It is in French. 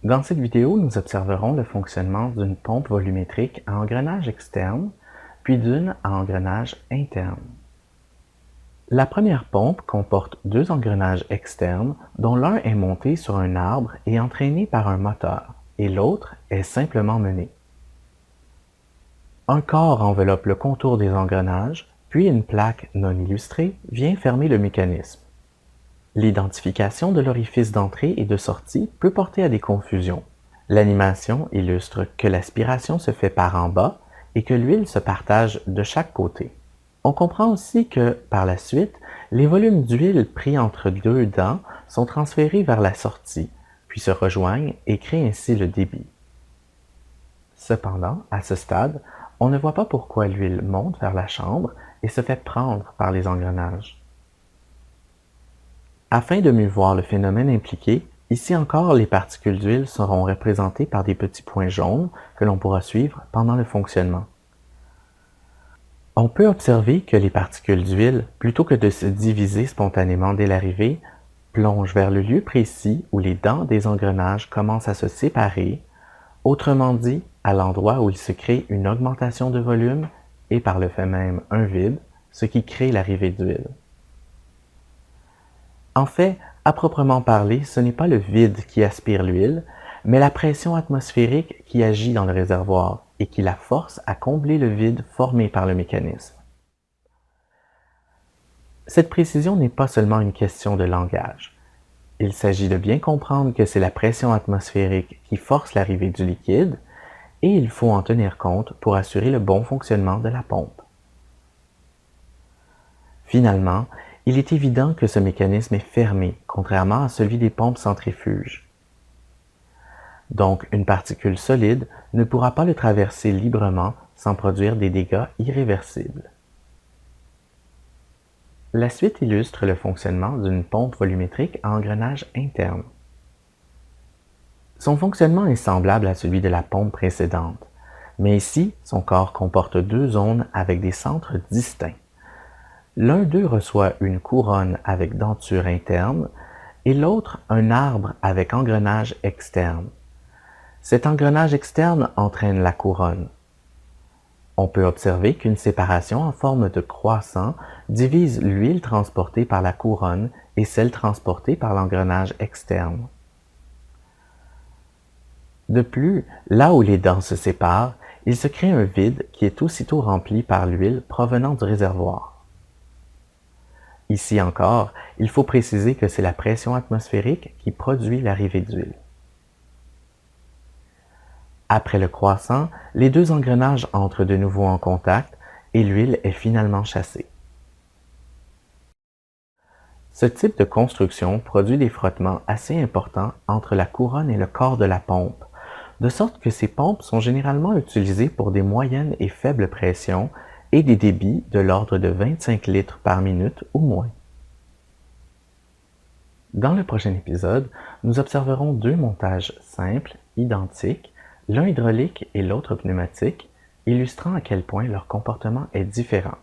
Dans cette vidéo, nous observerons le fonctionnement d'une pompe volumétrique à engrenage externe, puis d'une à engrenage interne. La première pompe comporte deux engrenages externes dont l'un est monté sur un arbre et entraîné par un moteur, et l'autre est simplement mené. Un corps enveloppe le contour des engrenages, puis une plaque non illustrée vient fermer le mécanisme. L'identification de l'orifice d'entrée et de sortie peut porter à des confusions. L'animation illustre que l'aspiration se fait par en bas et que l'huile se partage de chaque côté. On comprend aussi que, par la suite, les volumes d'huile pris entre deux dents sont transférés vers la sortie, puis se rejoignent et créent ainsi le débit. Cependant, à ce stade, on ne voit pas pourquoi l'huile monte vers la chambre et se fait prendre par les engrenages. Afin de mieux voir le phénomène impliqué, ici encore les particules d'huile seront représentées par des petits points jaunes que l'on pourra suivre pendant le fonctionnement. On peut observer que les particules d'huile, plutôt que de se diviser spontanément dès l'arrivée, plongent vers le lieu précis où les dents des engrenages commencent à se séparer, autrement dit, à l'endroit où il se crée une augmentation de volume et par le fait même un vide, ce qui crée l'arrivée d'huile. En fait, à proprement parler, ce n'est pas le vide qui aspire l'huile, mais la pression atmosphérique qui agit dans le réservoir et qui la force à combler le vide formé par le mécanisme. Cette précision n'est pas seulement une question de langage. Il s'agit de bien comprendre que c'est la pression atmosphérique qui force l'arrivée du liquide, et il faut en tenir compte pour assurer le bon fonctionnement de la pompe. Finalement, il est évident que ce mécanisme est fermé, contrairement à celui des pompes centrifuges. Donc, une particule solide ne pourra pas le traverser librement sans produire des dégâts irréversibles. La suite illustre le fonctionnement d'une pompe volumétrique à engrenage interne. Son fonctionnement est semblable à celui de la pompe précédente, mais ici, son corps comporte deux zones avec des centres distincts. L'un d'eux reçoit une couronne avec denture interne et l'autre un arbre avec engrenage externe. Cet engrenage externe entraîne la couronne. On peut observer qu'une séparation en forme de croissant divise l'huile transportée par la couronne et celle transportée par l'engrenage externe. De plus, là où les dents se séparent, il se crée un vide qui est aussitôt rempli par l'huile provenant du réservoir. Ici encore, il faut préciser que c'est la pression atmosphérique qui produit l'arrivée d'huile. Après le croissant, les deux engrenages entrent de nouveau en contact et l'huile est finalement chassée. Ce type de construction produit des frottements assez importants entre la couronne et le corps de la pompe, de sorte que ces pompes sont généralement utilisées pour des moyennes et faibles pressions et des débits de l'ordre de 25 litres par minute ou moins. Dans le prochain épisode, nous observerons deux montages simples, identiques, l'un hydraulique et l'autre pneumatique, illustrant à quel point leur comportement est différent.